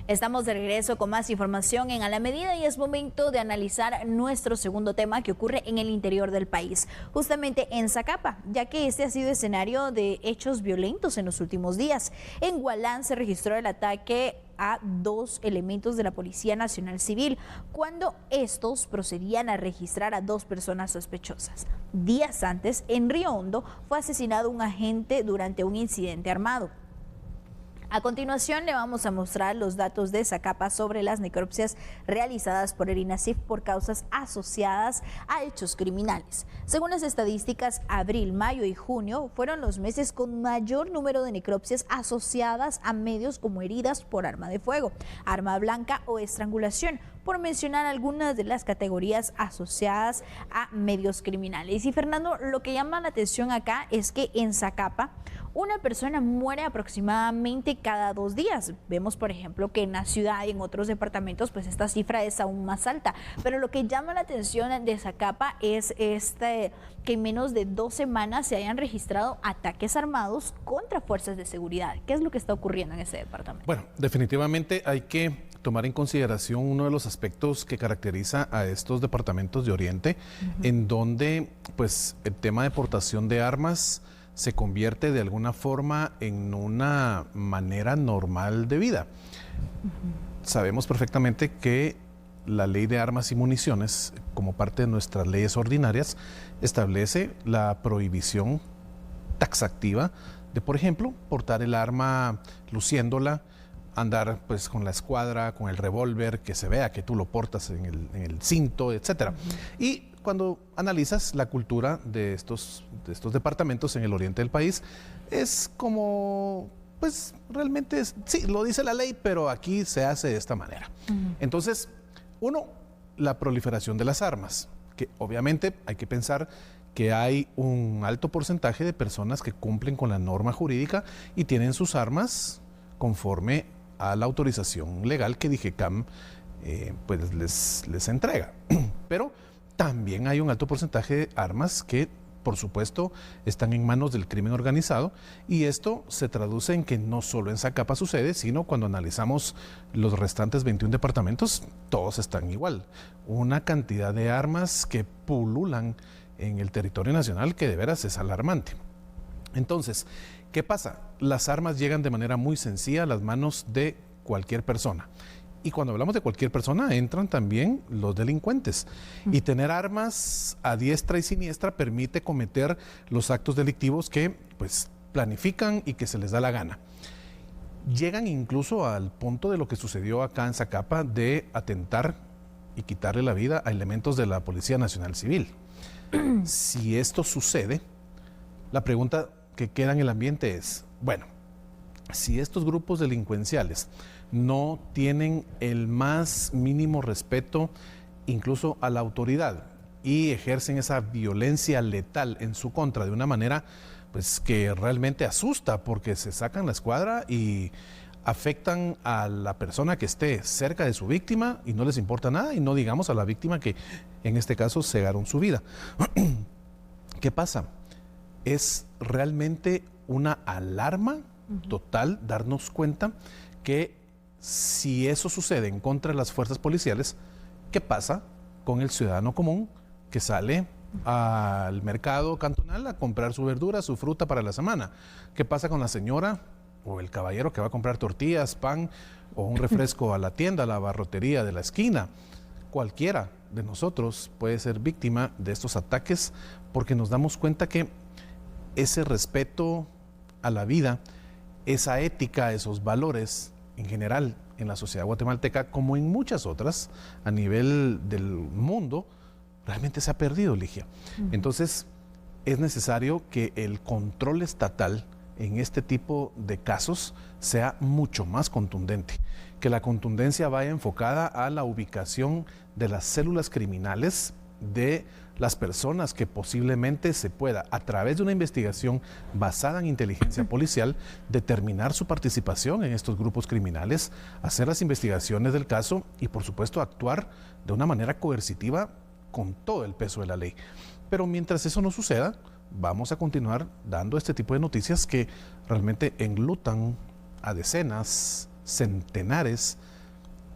Estamos de regreso con más información en A la Medida y es momento de analizar nuestro segundo tema que ocurre en el interior del país, justamente en Zacapa, ya que este ha sido escenario de hechos violentos en los últimos días. En Gualán se registró el ataque a 2 elementos de la Policía Nacional Civil cuando estos procedían a registrar a 2 personas sospechosas. Días antes, en Río Hondo, fue asesinado un agente durante un incidente armado. A continuación le vamos a mostrar los datos de Zacapa sobre las necropsias realizadas por el INASIF por causas asociadas a hechos criminales. Según las estadísticas, abril, mayo y junio fueron los meses con mayor número de necropsias asociadas a medios como heridas por arma de fuego, arma blanca o estrangulación, por mencionar algunas de las categorías asociadas a medios criminales. Y Fernando, lo que llama la atención acá es que en Zacapa una persona muere aproximadamente cada 2 días. Vemos, por ejemplo, que en la ciudad y en otros departamentos, pues esta cifra es aún más alta. Pero lo que llama la atención de Zacapa es que en menos de 2 semanas se hayan registrado ataques armados contra fuerzas de seguridad. ¿Qué es lo que está ocurriendo en ese departamento? Bueno, definitivamente hay que tomar en consideración uno de los aspectos que caracteriza a estos departamentos de Oriente, en donde pues el tema de portación de armas se convierte de alguna forma en una manera normal de vida. Sabemos perfectamente que la ley de armas y municiones, como parte de nuestras leyes ordinarias, establece la prohibición taxativa de, por ejemplo, portar el arma luciéndola, andar pues con la escuadra, con el revólver, que se vea que tú lo portas en el cinto, etcétera. Y cuando analizas la cultura de estos departamentos en el oriente del país, es como, pues realmente, sí, lo dice la ley, pero aquí se hace de esta manera. Entonces, uno, la proliferación de las armas, que obviamente hay que pensar que hay un alto porcentaje de personas que cumplen con la norma jurídica y tienen sus armas conforme a la autorización legal que DIGECAM pues les entrega. Pero también hay un alto porcentaje de armas que, por supuesto, están en manos del crimen organizado, y esto se traduce en que no solo en Zacapa sucede, sino cuando analizamos los restantes 21 departamentos, todos están igual. Una cantidad de armas que pululan en el territorio nacional que de veras es alarmante. Entonces, ¿qué pasa? Las armas llegan de manera muy sencilla a las manos de cualquier persona. Y cuando hablamos de cualquier persona, entran también los delincuentes. Y tener armas a diestra y siniestra permite cometer los actos delictivos que pues planifican y que se les da la gana. Llegan incluso al punto de lo que sucedió acá en Zacapa, de atentar y quitarle la vida a elementos de la Policía Nacional Civil. Si esto sucede, la pregunta que queda en el ambiente es, bueno, si estos grupos delincuenciales no tienen el más mínimo respeto incluso a la autoridad y ejercen esa violencia letal en su contra de una manera pues que realmente asusta, porque se sacan la escuadra y afectan a la persona que esté cerca de su víctima y no les importa nada, y no digamos a la víctima que en este caso cegaron su vida. ¿Qué pasa? Es realmente una alarma total darnos cuenta que si eso sucede en contra de las fuerzas policiales, ¿qué pasa con el ciudadano común que sale al mercado cantonal a comprar su verdura, su fruta para la semana? ¿Qué pasa con la señora o el caballero que va a comprar tortillas, pan o un refresco a la tienda, a la abarrotería de la esquina? Cualquiera de nosotros puede ser víctima de estos ataques, porque nos damos cuenta que ese respeto a la vida, esa ética, esos valores en general en la sociedad guatemalteca, como en muchas otras a nivel del mundo, realmente se ha perdido, Ligia. Entonces, es necesario que el control estatal en este tipo de casos sea mucho más contundente, que la contundencia vaya enfocada a la ubicación de las células criminales, de las personas que posiblemente se pueda, a través de una investigación basada en inteligencia policial, determinar su participación en estos grupos criminales, hacer las investigaciones del caso y, por supuesto, actuar de una manera coercitiva con todo el peso de la ley. Pero mientras eso no suceda, vamos a continuar dando este tipo de noticias que realmente enlutan a decenas, centenares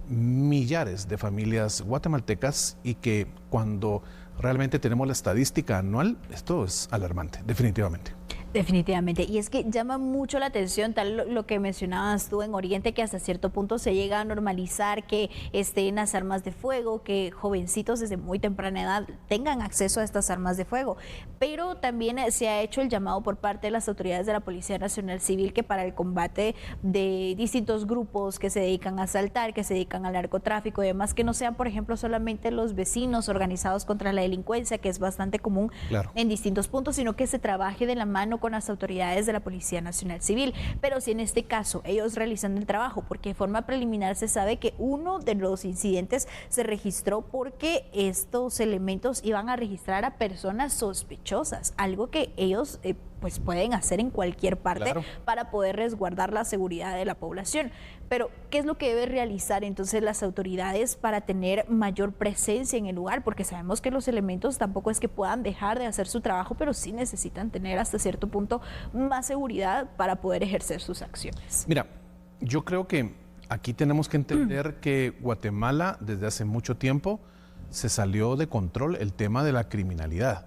millares de familias guatemaltecas y que cuando realmente tenemos la estadística anual, esto es alarmante, definitivamente. Definitivamente, y es que llama mucho la atención tal lo que mencionabas tú en Oriente, que hasta cierto punto se llega a normalizar que estén las armas de fuego, que jovencitos desde muy temprana edad tengan acceso a estas armas de fuego, pero también se ha hecho el llamado por parte de las autoridades de la Policía Nacional Civil que para el combate de distintos grupos que se dedican a asaltar, que se dedican al narcotráfico y demás, que no sean por ejemplo solamente los vecinos organizados contra la delincuencia, que es bastante común en distintos puntos, sino que se trabaje de la mano con las autoridades de la Policía Nacional Civil. Pero si en este caso ellos realizan el trabajo, porque de forma preliminar se sabe que uno de los incidentes se registró porque estos elementos iban a registrar a personas sospechosas, algo que ellos pues pueden hacer en cualquier parte para poder resguardar la seguridad de la población. Pero, ¿qué es lo que debe realizar entonces las autoridades para tener mayor presencia en el lugar? Porque sabemos que los elementos tampoco es que puedan dejar de hacer su trabajo, pero sí necesitan tener hasta cierto punto más seguridad para poder ejercer sus acciones. Mira, yo creo que aquí tenemos que entender que Guatemala desde hace mucho tiempo se salió de control el tema de la criminalidad.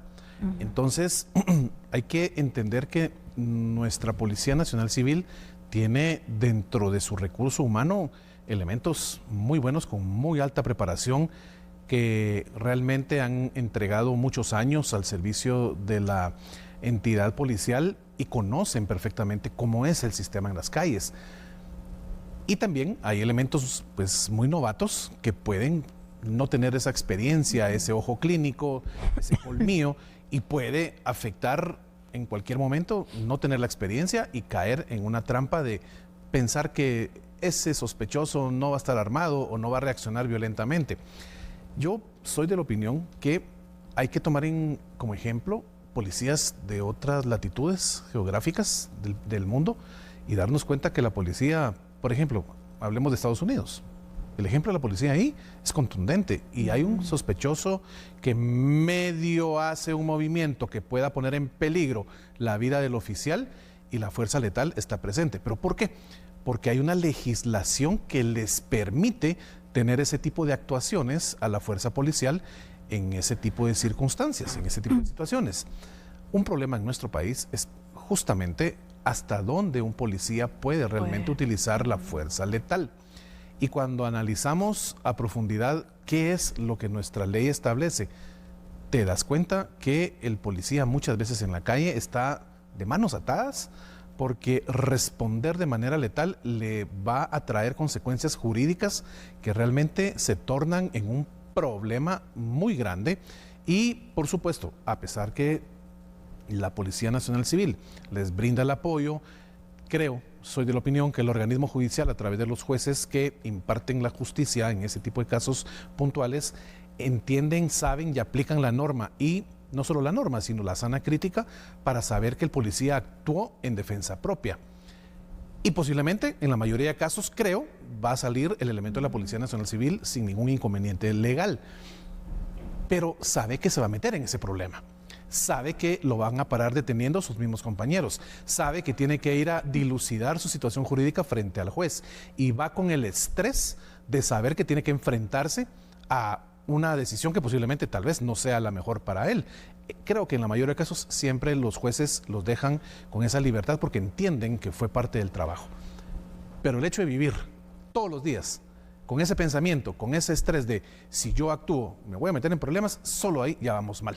Entonces, hay que entender que nuestra Policía Nacional Civil tiene dentro de su recurso humano elementos muy buenos, con muy alta preparación, que realmente han entregado muchos años al servicio de la entidad policial y conocen perfectamente cómo es el sistema en las calles. Y también hay elementos pues muy novatos que pueden no tener esa experiencia, ese ojo clínico, ese colmillo, y puede afectar en cualquier momento no tener la experiencia y caer en una trampa de pensar que ese sospechoso no va a estar armado o no va a reaccionar violentamente. Yo soy de la opinión que hay que tomar como ejemplo policías de otras latitudes geográficas del mundo y darnos cuenta que la policía, por ejemplo, hablemos de Estados Unidos. El ejemplo de la policía ahí es contundente y hay un sospechoso que medio hace un movimiento que pueda poner en peligro la vida del oficial y la fuerza letal está presente. ¿Pero por qué? Porque hay una legislación que les permite tener ese tipo de actuaciones a la fuerza policial en ese tipo de circunstancias, en ese tipo de situaciones. Un problema en nuestro país es justamente hasta dónde un policía puede realmente utilizar la fuerza letal. Y cuando analizamos a profundidad qué es lo que nuestra ley establece, te das cuenta que el policía muchas veces en la calle está de manos atadas porque responder de manera letal le va a traer consecuencias jurídicas que realmente se tornan en un problema muy grande. Y por supuesto, a pesar que la Policía Nacional Civil les brinda el apoyo, soy de la opinión que el organismo judicial, a través de los jueces que imparten la justicia en ese tipo de casos puntuales, entienden, saben y aplican la norma, y no solo la norma, sino la sana crítica para saber que el policía actuó en defensa propia. Y posiblemente, en la mayoría de casos, va a salir el elemento de la Policía Nacional Civil sin ningún inconveniente legal. Pero sabe que se va a meter en ese problema. Sabe que lo van a parar deteniendo sus mismos compañeros, sabe que tiene que ir a dilucidar su situación jurídica frente al juez y va con el estrés de saber que tiene que enfrentarse a una decisión que posiblemente tal vez no sea la mejor para él. Creo que en la mayoría de casos siempre los jueces los dejan con esa libertad porque entienden que fue parte del trabajo. Pero el hecho de vivir todos los días con ese pensamiento, con ese estrés de si yo actúo me voy a meter en problemas, solo ahí ya vamos mal.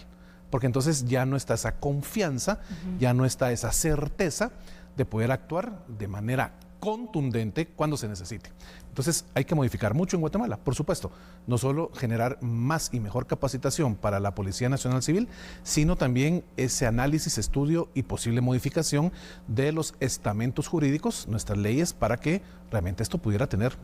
Porque entonces ya no está esa confianza, ya no está esa certeza de poder actuar de manera contundente cuando se necesite. Entonces hay que modificar mucho en Guatemala, por supuesto, no solo generar más y mejor capacitación para la Policía Nacional Civil, sino también ese análisis, estudio y posible modificación de los estamentos jurídicos, nuestras leyes, para que realmente esto pudiera tener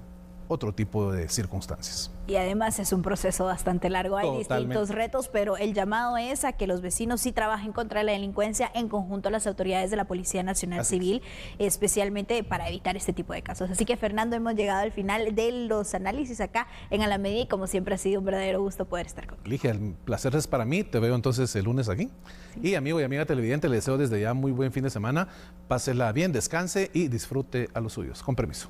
otro tipo de circunstancias. Y además es un proceso bastante largo, hay distintos retos, pero el llamado es a que los vecinos sí trabajen contra la delincuencia en conjunto a las autoridades de la Policía Nacional Civil, especialmente para evitar este tipo de casos. Así que, Fernando, hemos llegado al final de los análisis acá en A la Medida y como siempre ha sido un verdadero gusto poder estar contigo. Ligia, el placer es para mí, te veo entonces el lunes aquí. Sí. Y amigo y amiga televidente, le deseo desde ya muy buen fin de semana, pásela bien, descanse y disfrute a los suyos. Con permiso.